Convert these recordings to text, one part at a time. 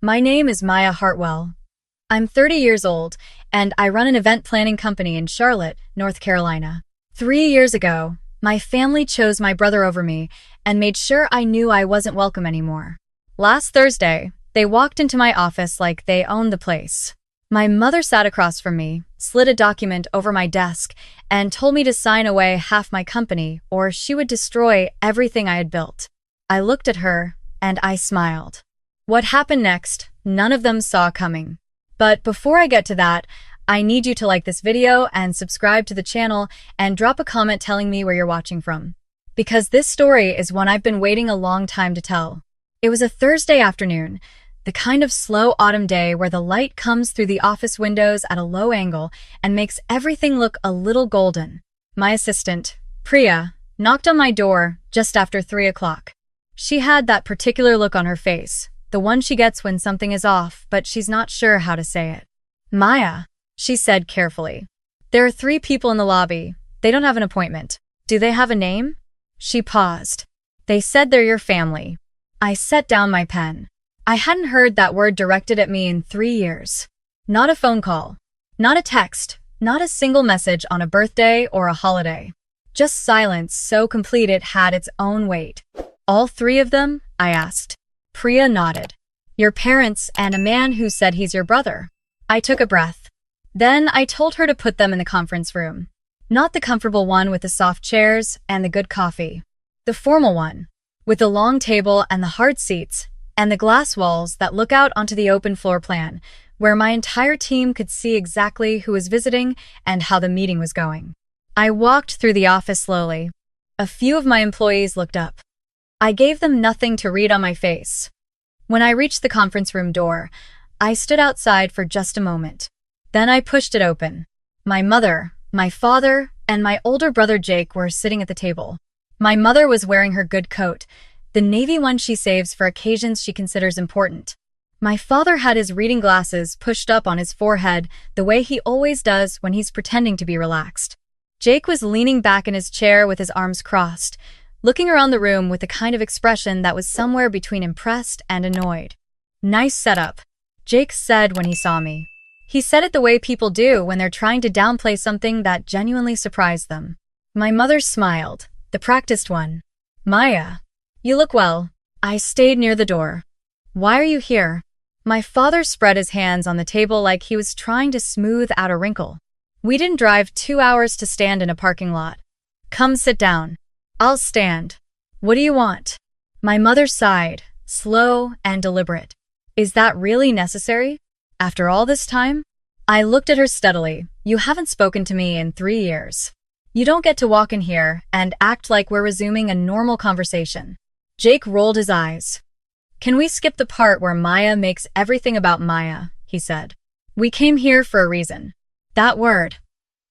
My name is Maya Hartwell. I'm 30 years old, and I run an event planning company in Charlotte, North Carolina. 3 years ago, my family chose my brother over me and made sure I knew I wasn't welcome anymore. Last Thursday, they walked into my office like they owned the place. My mother sat across from me, slid a document over my desk, and told me to sign away half my company or she would destroy everything I had built. I looked at her, and I smiled. What happened next, none of them saw coming. But before I get to that, I need you to like this video and subscribe to the channel and drop a comment telling me where you're watching from. Because this story is one I've been waiting a long time to tell. It was a Thursday afternoon, the kind of slow autumn day where the light comes through the office windows at a low angle and makes everything look a little golden. My assistant, Priya, knocked on my door just after 3 o'clock. She had that particular look on her face, the one she gets when something is off, but she's not sure how to say it. Maya, she said carefully. There are 3 people in the lobby. They don't have an appointment. Do they have a name? She paused. They said they're your family. I set down my pen. I hadn't heard that word directed at me in 3 years. Not a phone call. Not a text. Not a single message on a birthday or a holiday. Just silence so complete it had its own weight. All 3 of them? I asked. Priya nodded. Your parents and a man who said he's your brother. I took a breath. Then I told her to put them in the conference room. Not the comfortable one with the soft chairs and the good coffee. The formal one, with the long table and the hard seats, and the glass walls that look out onto the open floor plan, where my entire team could see exactly who was visiting and how the meeting was going. I walked through the office slowly. A few of my employees looked up. I gave them nothing to read on my face. When I reached the conference room door, I stood outside for just a moment. Then I pushed it open. My mother, my father, and my older brother Jake were sitting at the table. My mother was wearing her good coat, the navy one she saves for occasions she considers important. My father had his reading glasses pushed up on his forehead the way he always does when he's pretending to be relaxed. Jake was leaning back in his chair with his arms crossed, looking around the room with a kind of expression that was somewhere between impressed and annoyed. Nice setup, Jake said when he saw me. He said it the way people do when they're trying to downplay something that genuinely surprised them. My mother smiled, the practiced one. Maya, you look well. I stayed near the door. Why are you here? My father spread his hands on the table like he was trying to smooth out a wrinkle. We didn't drive 2 hours to stand in a parking lot. Come sit down. I'll stand. What do you want? My mother sighed, slow and deliberate. Is that really necessary? After all this time? I looked at her steadily. You haven't spoken to me in 3 years. You don't get to walk in here and act like we're resuming a normal conversation. Jake rolled his eyes. Can we skip the part where Maya makes everything about Maya? He said. We came here for a reason. That word.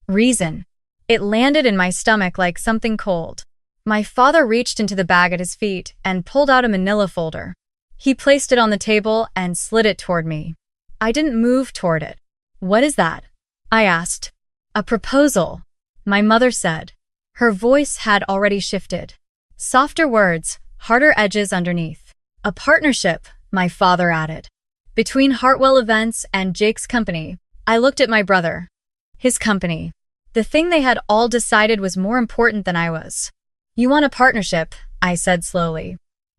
Reason. It landed in my stomach like something cold. My father reached into the bag at his feet and pulled out a manila folder. He placed it on the table and slid it toward me. I didn't move toward it. What is that? I asked. A proposal, my mother said. Her voice had already shifted. Softer words, harder edges underneath. A partnership, my father added. Between Hartwell Events and Jake's company, I looked at my brother. His company. The thing they had all decided was more important than I was. You want a partnership, I said slowly.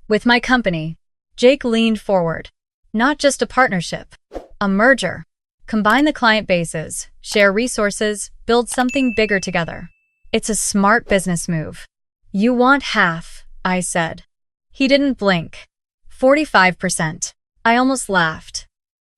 With my company. Jake leaned forward. Not just a partnership. A merger. Combine the client bases, share resources, build something bigger together. It's a smart business move. You want half, I said. He didn't blink. 45%. I almost laughed.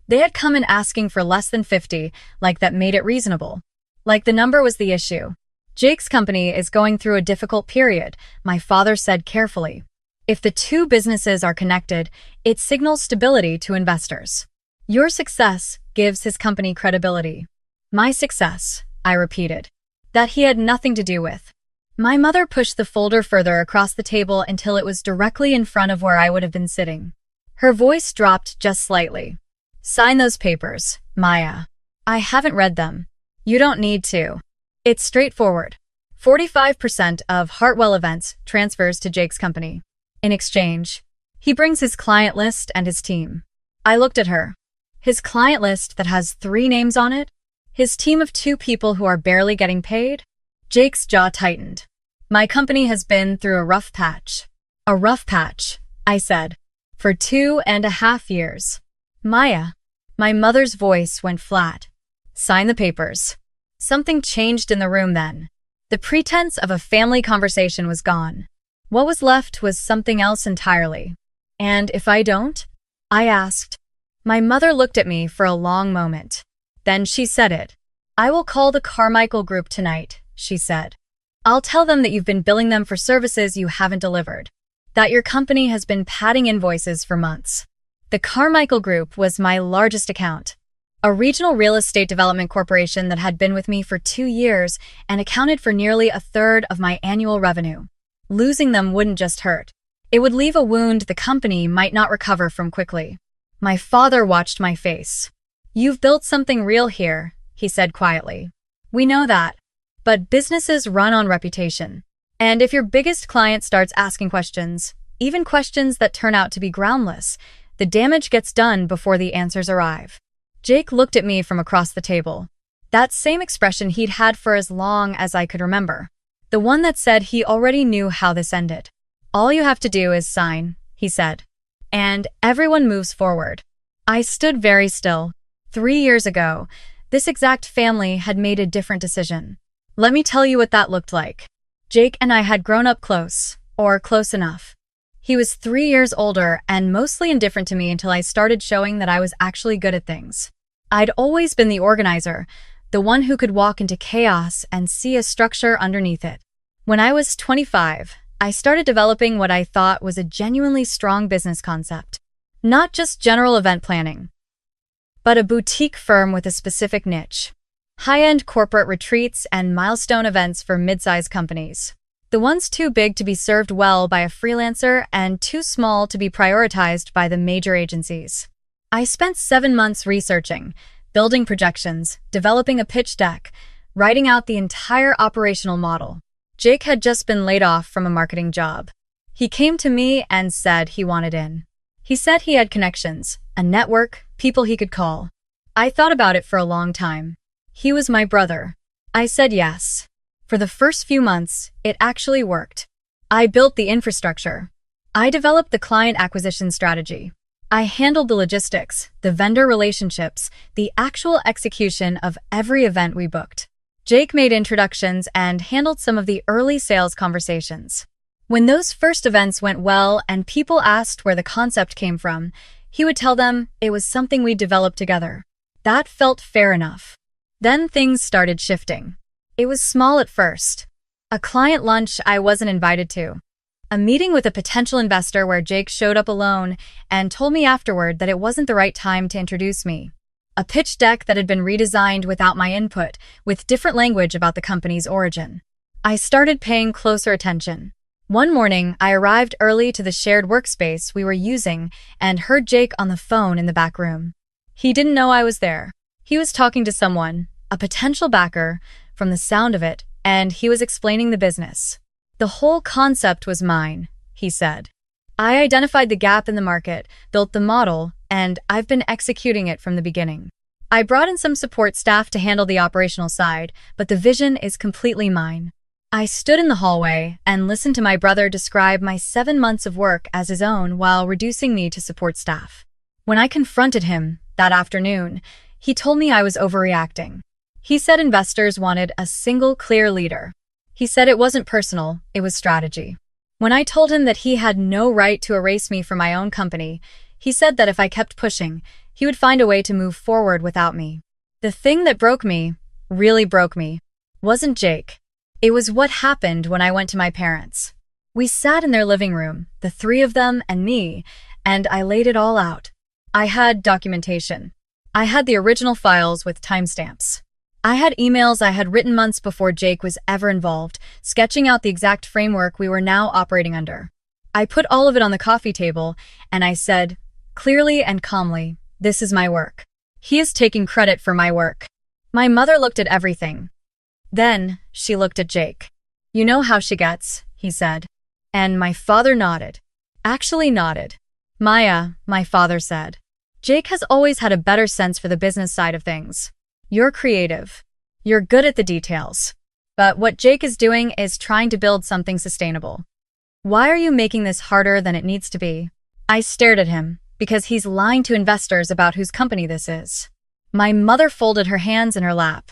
They had come in asking for less than 50, like that made it reasonable. Like the number was the issue. Jake's company is going through a difficult period, my father said carefully. If the 2 businesses are connected, it signals stability to investors. Your success gives his company credibility. My success, I repeated. That he had nothing to do with. My mother pushed the folder further across the table until it was directly in front of where I would have been sitting. Her voice dropped just slightly. Sign those papers, Maya. I haven't read them. You don't need to. It's straightforward. 45% of Hartwell Events transfers to Jake's company. In exchange, he brings his client list and his team. I looked at her. His client list that has 3 names on it? His team of 2 people who are barely getting paid? Jake's jaw tightened. My company has been through a rough patch. A rough patch, I said. For 2.5 years. Maya. My mother's voice went flat. Sign the papers. Something changed in the room then. The pretense of a family conversation was gone. What was left was something else entirely. And if I don't? I asked. My mother looked at me for a long moment. Then she said it. I will call the Carmichael Group tonight, she said. I'll tell them that you've been billing them for services you haven't delivered. That your company has been padding invoices for months. The Carmichael Group was my largest account. A regional real estate development corporation that had been with me for 2 years and accounted for nearly 1/3 of my annual revenue. Losing them wouldn't just hurt. It would leave a wound the company might not recover from quickly. My father watched my face. You've built something real here, he said quietly. We know that. But businesses run on reputation. And if your biggest client starts asking questions, even questions that turn out to be groundless, the damage gets done before the answers arrive. Jake looked at me from across the table. That same expression he'd had for as long as I could remember. The one that said he already knew how this ended. All you have to do is sign, he said. And everyone moves forward. I stood very still. 3 years ago, this exact family had made a different decision. Let me tell you what that looked like. Jake and I had grown up close, or close enough. He was 3 years older and mostly indifferent to me until I started showing that I was actually good at things. I'd always been the organizer, the one who could walk into chaos and see a structure underneath it. When I was 25, I started developing what I thought was a genuinely strong business concept. Not just general event planning, but a boutique firm with a specific niche. High-end corporate retreats and milestone events for mid-sized companies. The ones too big to be served well by a freelancer and too small to be prioritized by the major agencies. I spent 7 months researching, building projections, developing a pitch deck, writing out the entire operational model. Jake had just been laid off from a marketing job. He came to me and said he wanted in. He said he had connections, a network, people he could call. I thought about it for a long time. He was my brother. I said yes. For the first few months, it actually worked. I built the infrastructure. I developed the client acquisition strategy. I handled the logistics, the vendor relationships, the actual execution of every event we booked. Jake made introductions and handled some of the early sales conversations. When those first events went well and people asked where the concept came from, he would tell them it was something we developed together. That felt fair enough. Then things started shifting. It was small at first. A client lunch I wasn't invited to. A meeting with a potential investor where Jake showed up alone and told me afterward that it wasn't the right time to introduce me. A pitch deck that had been redesigned without my input, with different language about the company's origin. I started paying closer attention. One morning, I arrived early to the shared workspace we were using and heard Jake on the phone in the back room. He didn't know I was there. He was talking to someone, a potential backer, from the sound of it, and he was explaining the business. The whole concept was mine, he said. I identified the gap in the market, built the model, and I've been executing it from the beginning. I brought in some support staff to handle the operational side, but the vision is completely mine. I stood in the hallway and listened to my brother describe my 7 months of work as his own while reducing me to support staff. When I confronted him that afternoon, he told me I was overreacting. He said investors wanted a single clear leader. He said it wasn't personal, it was strategy. When I told him that he had no right to erase me from my own company, he said that if I kept pushing, he would find a way to move forward without me. The thing that broke me, really broke me, wasn't Jake. It was what happened when I went to my parents. We sat in their living room, the 3 of them and me, and I laid it all out. I had documentation. I had the original files with timestamps. I had emails I had written months before Jake was ever involved, sketching out the exact framework we were now operating under. I put all of it on the coffee table, and I said, clearly and calmly, this is my work. He is taking credit for my work. My mother looked at everything. Then she looked at Jake. You know how she gets, he said. And my father nodded. Actually nodded. Maya, my father said. Jake has always had a better sense for the business side of things. You're creative. You're good at the details. But what Jake is doing is trying to build something sustainable. Why are you making this harder than it needs to be? I stared at him, because he's lying to investors about whose company this is. My mother folded her hands in her lap.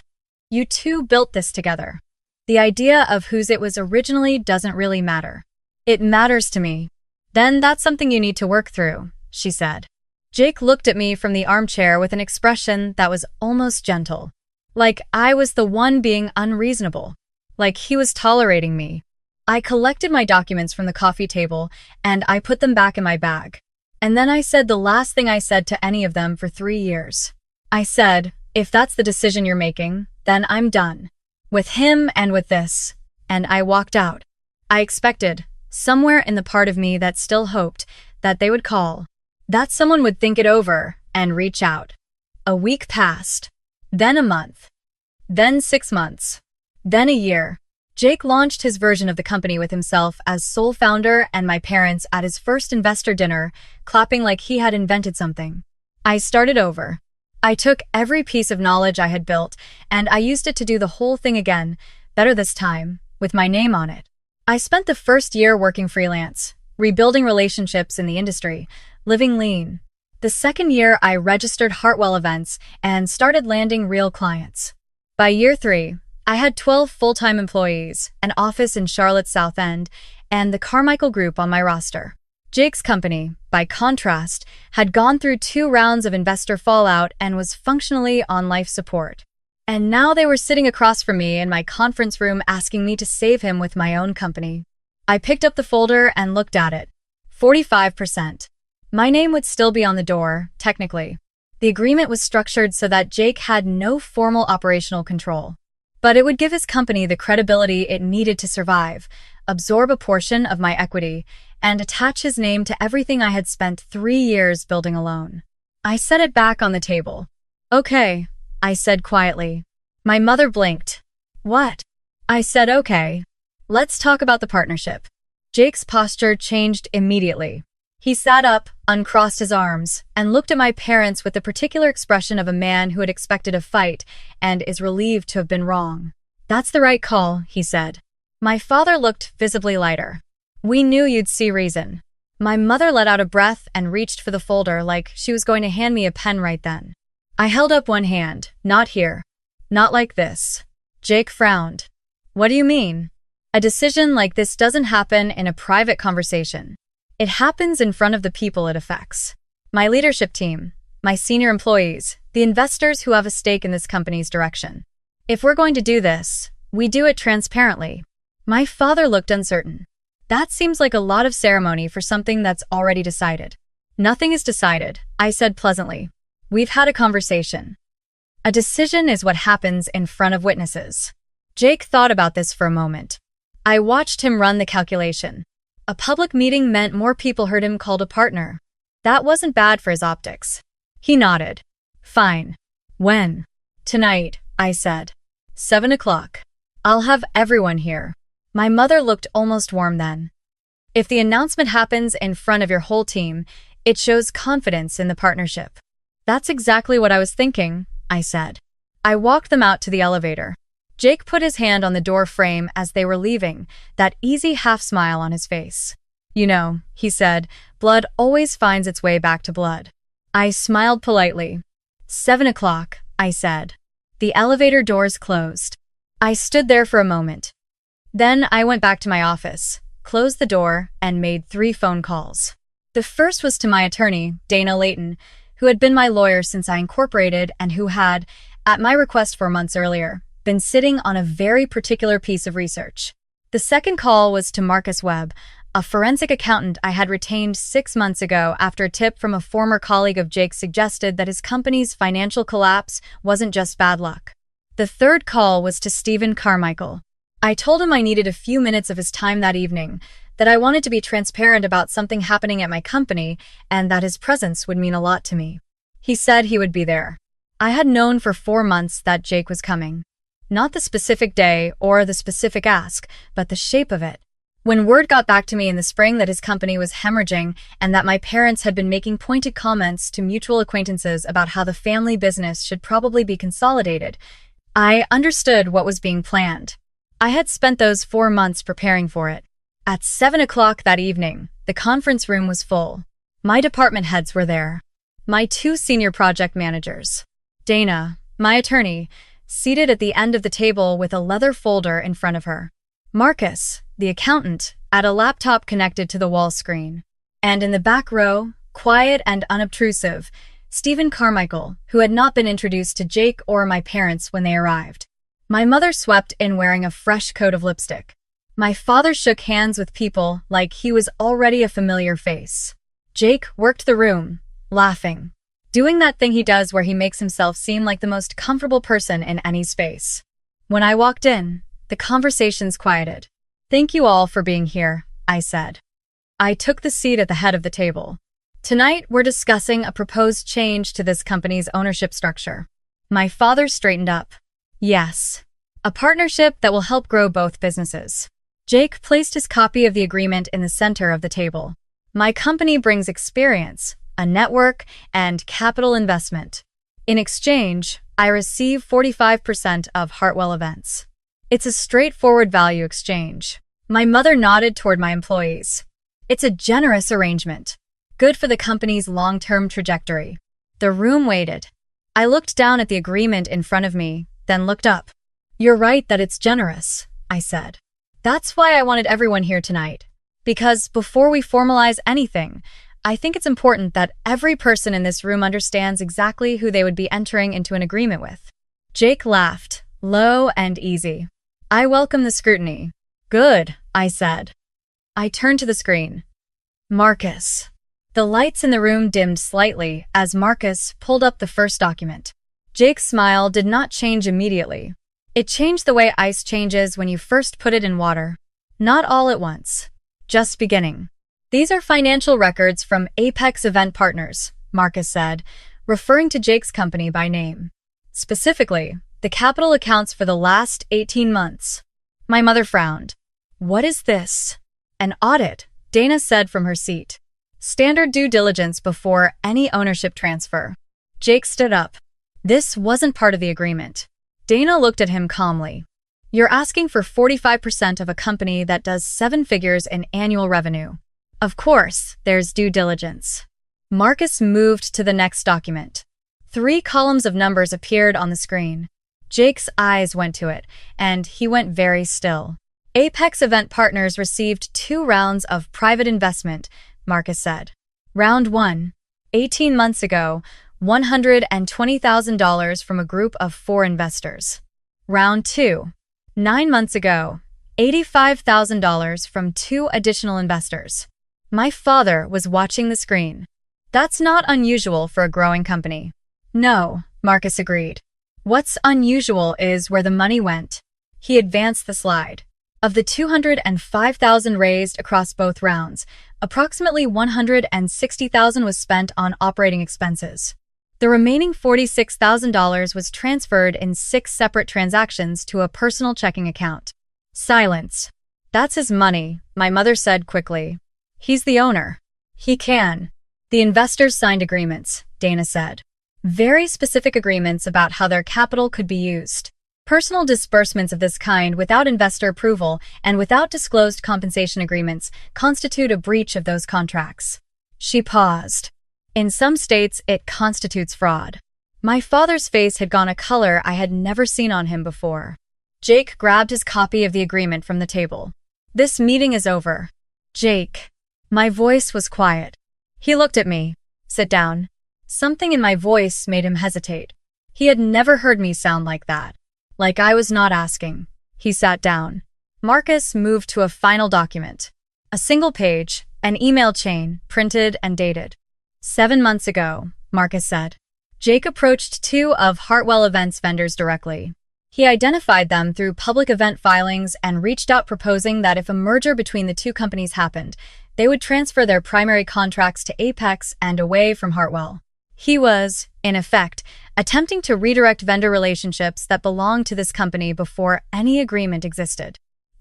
You two built this together. The idea of whose it was originally doesn't really matter. It matters to me. Then that's something you need to work through, she said. Jake looked at me from the armchair with an expression that was almost gentle. Like I was the one being unreasonable. Like he was tolerating me. I collected my documents from the coffee table and I put them back in my bag. And then I said the last thing I said to any of them for 3 years. I said, if that's the decision you're making, then I'm done. With him and with this. And I walked out. I expected, somewhere in the part of me that still hoped, that they would call. That someone would think it over and reach out. A week passed. Then a month. Then 6 months. Then a year. Jake launched his version of the company with himself as sole founder and my parents at his first investor dinner, clapping like he had invented something. I started over. I took every piece of knowledge I had built and I used it to do the whole thing again, better this time, with my name on it. I spent the first year working freelance, rebuilding relationships in the industry, living lean. The second year, I registered Hartwell events and started landing real clients. By year 3, I had 12 full-time employees, an office in Charlotte's South End, and the Carmichael Group on my roster. Jake's company, by contrast, had gone through 2 rounds of investor fallout and was functionally on life support. And now they were sitting across from me in my conference room asking me to save him with my own company. I picked up the folder and looked at it. 45%. My name would still be on the door, technically. The agreement was structured so that Jake had no formal operational control. But it would give his company the credibility it needed to survive, absorb a portion of my equity, and attach his name to everything I had spent 3 years building alone. I set it back on the table. Okay, I said quietly. My mother blinked. What? I said okay. Let's talk about the partnership. Jake's posture changed immediately. He sat up, uncrossed his arms, and looked at my parents with the particular expression of a man who had expected a fight and is relieved to have been wrong. That's the right call, he said. My father looked visibly lighter. We knew you'd see reason. My mother let out a breath and reached for the folder like she was going to hand me a pen right then. I held up one hand. Not here. Not like this. Jake frowned. What do you mean? A decision like this doesn't happen in a private conversation. It happens in front of the people it affects. My leadership team, my senior employees, the investors who have a stake in this company's direction. If we're going to do this, we do it transparently. My father looked uncertain. That seems like a lot of ceremony for something that's already decided. Nothing is decided, I said pleasantly. We've had a conversation. A decision is what happens in front of witnesses. Jake thought about this for a moment. I watched him run the calculation. A public meeting meant more people heard him called a partner. That wasn't bad for his optics. He nodded. Fine. When? Tonight, I said. 7 o'clock. I'll have everyone here. My mother looked almost warm then. If the announcement happens in front of your whole team, it shows confidence in the partnership. That's exactly what I was thinking, I said. I walked them out to the elevator. Jake put his hand on the door frame as they were leaving, that easy half-smile on his face. You know, he said, blood always finds its way back to blood. I smiled politely. 7 o'clock, I said. The elevator doors closed. I stood there for a moment. Then I went back to my office, closed the door, and made 3 phone calls. The first was to my attorney, Dana Layton, who had been my lawyer since I incorporated and who had, at my request 4 months earlier, been sitting on a very particular piece of research. The second call was to Marcus Webb, a forensic accountant I had retained 6 months ago after a tip from a former colleague of Jake's suggested that his company's financial collapse wasn't just bad luck. The third call was to Stephen Carmichael. I told him I needed a few minutes of his time that evening, that I wanted to be transparent about something happening at my company, and that his presence would mean a lot to me. He said he would be there. I had known for 4 months that Jake was coming. Not the specific day or the specific ask, but the shape of it. When word got back to me in the spring that his company was hemorrhaging and that my parents had been making pointed comments to mutual acquaintances about how the family business should probably be consolidated, I understood what was being planned. I had spent those 4 months preparing for it. At 7 o'clock that evening, the conference room was full. My department heads were there. My 2 senior project managers. Dana, my attorney, seated at the end of the table with a leather folder in front of her. Marcus, the accountant, at a laptop connected to the wall screen. And in the back row, quiet and unobtrusive, Stephen Carmichael, who had not been introduced to Jake or my parents when they arrived. My mother swept in wearing a fresh coat of lipstick. My father shook hands with people like he was already a familiar face. Jake worked the room, laughing, doing that thing he does where he makes himself seem like the most comfortable person in any space. When I walked in, the conversations quieted. "Thank you all for being here," I said. I took the seat at the head of the table. "Tonight, we're discussing a proposed change to this company's ownership structure." My father straightened up. "Yes, a partnership that will help grow both businesses." Jake placed his copy of the agreement in the center of the table. "My company brings experience, a network, and capital investment. In exchange, I receive 45% of Hartwell events. It's a straightforward value exchange." My mother nodded toward my employees. "It's a generous arrangement. Good for the company's long-term trajectory." The room waited. I looked down at the agreement in front of me, then looked up. "You're right that it's generous," I said. "That's why I wanted everyone here tonight. Because before we formalize anything, I think it's important that every person in this room understands exactly who they would be entering into an agreement with." Jake laughed, low and easy. "I welcome the scrutiny." "Good," I said. I turned to the screen. Marcus. The lights in the room dimmed slightly as Marcus pulled up the first document. Jake's smile did not change immediately. It changed the way ice changes when you first put it in water. Not all at once. Just beginning. "These are financial records from Apex Event Partners," Marcus said, referring to Jake's company by name. "Specifically, the capital accounts for the last 18 months. My mother frowned. "What is this?" "An audit," Dana said from her seat. "Standard due diligence before any ownership transfer." Jake stood up. This wasn't part of the agreement. Dana looked at him calmly. "You're asking for 45% of a company that does 7 figures in annual revenue. Of course, there's due diligence." Marcus moved to the next document. 3 columns of numbers appeared on the screen. Jake's eyes went to it, and he went very still. "Apex Event Partners received 2 rounds of private investment," Marcus said. "Round 1, 18 months ago, $120,000 from a group of 4 investors. Round 2, 9 months ago, $85,000 from 2 additional investors." My father was watching the screen. "That's not unusual for a growing company." "No," Marcus agreed. "What's unusual is where the money went." He advanced the slide. Of the $205,000 raised across both rounds, approximately $160,000 was spent on operating expenses. The remaining $46,000 was transferred in 6 separate transactions to a personal checking account. Silence. "That's his money," my mother said quickly. "He's the owner. He can." "The investors signed agreements," Dana said. "Very specific agreements about how their capital could be used. Personal disbursements of this kind without investor approval and without disclosed compensation agreements constitute a breach of those contracts." She paused. "In some states, it constitutes fraud." My father's face had gone a color I had never seen on him before. Jake grabbed his copy of the agreement from the table. "This meeting is over." "Jake." My voice was quiet. He looked at me. "Sit down." Something in my voice made him hesitate. He had never heard me sound like that. Like I was not asking. He sat down. Marcus moved to a final document. A single page, an email chain, printed and dated. 7 months ago, Marcus said. Jake approached 2 of Hartwell Events vendors directly. He identified them through public event filings and reached out proposing that if a merger between the 2 companies happened, they would transfer their primary contracts to Apex and away from Hartwell. He was, in effect, attempting to redirect vendor relationships that belonged to this company before any agreement existed.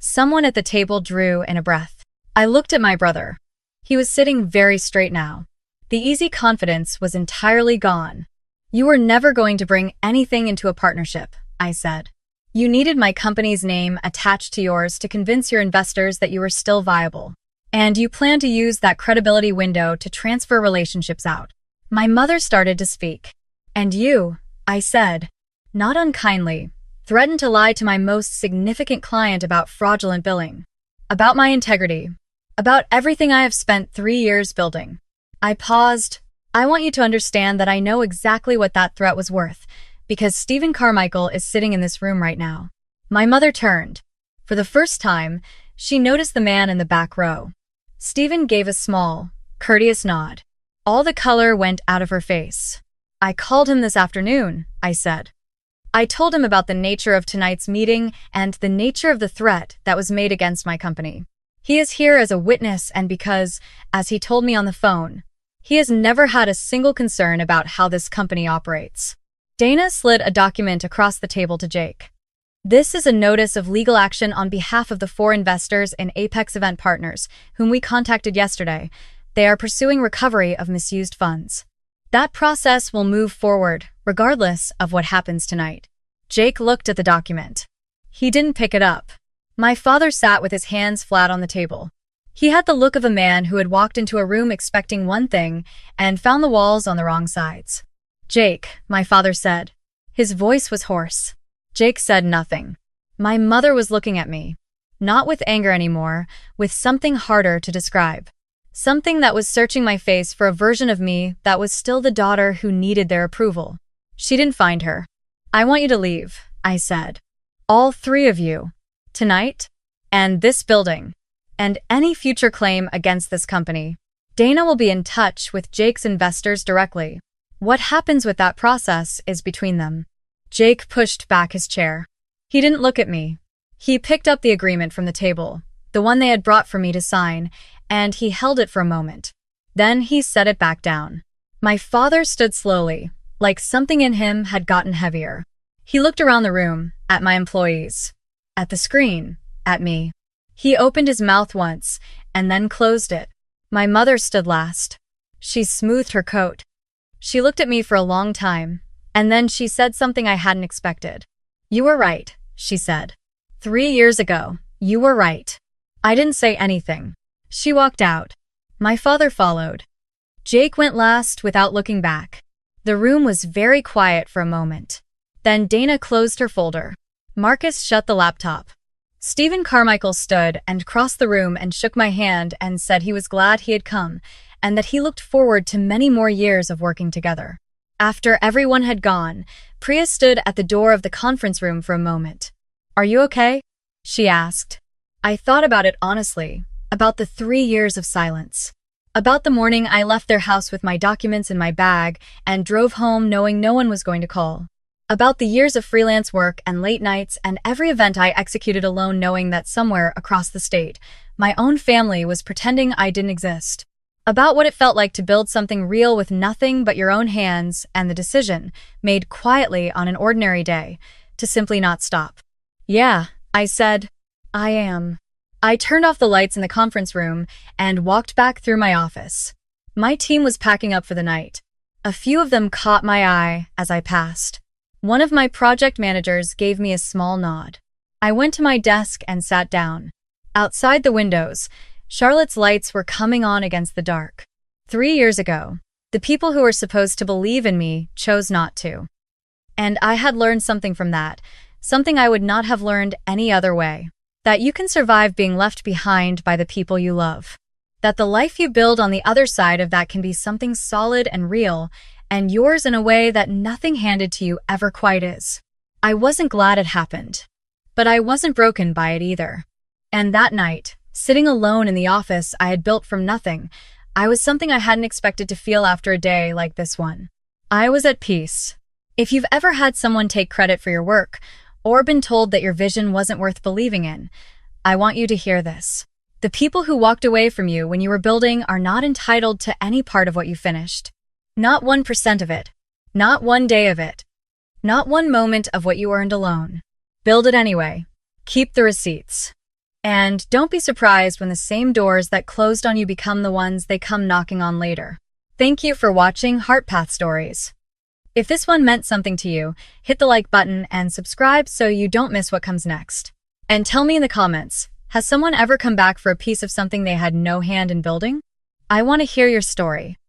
Someone at the table drew in a breath. I looked at my brother. He was sitting very straight now. The easy confidence was entirely gone. You were never going to bring anything into a partnership, I said. You needed my company's name attached to yours to convince your investors that you were still viable. And you plan to use that credibility window to transfer relationships out. My mother started to speak. And you, I said, not unkindly, threatened to lie to my most significant client about fraudulent billing, about my integrity, about everything I have spent 3 years building. I paused. I want you to understand that I know exactly what that threat was worth, because Stephen Carmichael is sitting in this room right now. My mother turned. For the first time, she noticed the man in the back row. Stephen gave a small, courteous nod. All the color went out of her face. I called him this afternoon, I said. I told him about the nature of tonight's meeting and the nature of the threat that was made against my company. He is here as a witness and because, as he told me on the phone, he has never had a single concern about how this company operates. Dana slid a document across the table to Jake. This is a notice of legal action on behalf of the 4 investors in Apex Event Partners, whom we contacted yesterday. They are pursuing recovery of misused funds. That process will move forward, regardless of what happens tonight. Jake looked at the document. He didn't pick it up. My father sat with his hands flat on the table. He had the look of a man who had walked into a room expecting one thing and found the walls on the wrong sides. Jake, my father said. His voice was hoarse. Jake said nothing. My mother was looking at me. Not with anger anymore, with something harder to describe. Something that was searching my face for a version of me that was still the daughter who needed their approval. She didn't find her. I want you to leave, I said. All 3 of you. Tonight. And this building. And any future claim against this company. Dana will be in touch with Jake's investors directly. What happens with that process is between them. Jake pushed back his chair. He didn't look at me. He picked up the agreement from the table, the one they had brought for me to sign, and he held it for a moment. Then he set it back down. My father stood slowly, like something in him had gotten heavier. He looked around the room, at my employees, at the screen, at me. He opened his mouth once, and then closed it. My mother stood last. She smoothed her coat. She looked at me for a long time, and then she said something I hadn't expected. You were right, she said. 3 years ago, you were right. I didn't say anything. She walked out. My father followed. Jake went last without looking back. The room was very quiet for a moment. Then Dana closed her folder. Marcus shut the laptop. Stephen Carmichael stood and crossed the room and shook my hand and said he was glad he had come and that he looked forward to many more years of working together. After everyone had gone, Priya stood at the door of the conference room for a moment. Are you okay? She asked. I thought about it honestly, about the 3 years of silence. About the morning I left their house with my documents in my bag and drove home knowing no one was going to call. About the years of freelance work and late nights and every event I executed alone knowing that somewhere across the state, my own family was pretending I didn't exist. About what it felt like to build something real with nothing but your own hands and the decision, made quietly on an ordinary day, to simply not stop. Yeah, I said, I am. I turned off the lights in the conference room and walked back through my office. My team was packing up for the night. A few of them caught my eye as I passed. One of my project managers gave me a small nod. I went to my desk and sat down. Outside the windows, Charlotte's lights were coming on against the dark. 3 years ago, the people who were supposed to believe in me chose not to. And I had learned something from that, something I would not have learned any other way. That you can survive being left behind by the people you love. That the life you build on the other side of that can be something solid and real, and yours in a way that nothing handed to you ever quite is. I wasn't glad it happened, but I wasn't broken by it either. And that night, sitting alone in the office I had built from nothing, I was something I hadn't expected to feel after a day like this one. I was at peace. If you've ever had someone take credit for your work, or been told that your vision wasn't worth believing in, I want you to hear this. The people who walked away from you when you were building are not entitled to any part of what you finished. Not 1% of it. Not 1 day of it. Not 1 moment of what you earned alone. Build it anyway. Keep the receipts. And don't be surprised when the same doors that closed on you become the ones they come knocking on later. Thank you for watching Heart Path Stories. If this one meant something to you, hit the like button and subscribe so you don't miss what comes next. And tell me in the comments, has someone ever come back for a piece of something they had no hand in building? I want to hear your story.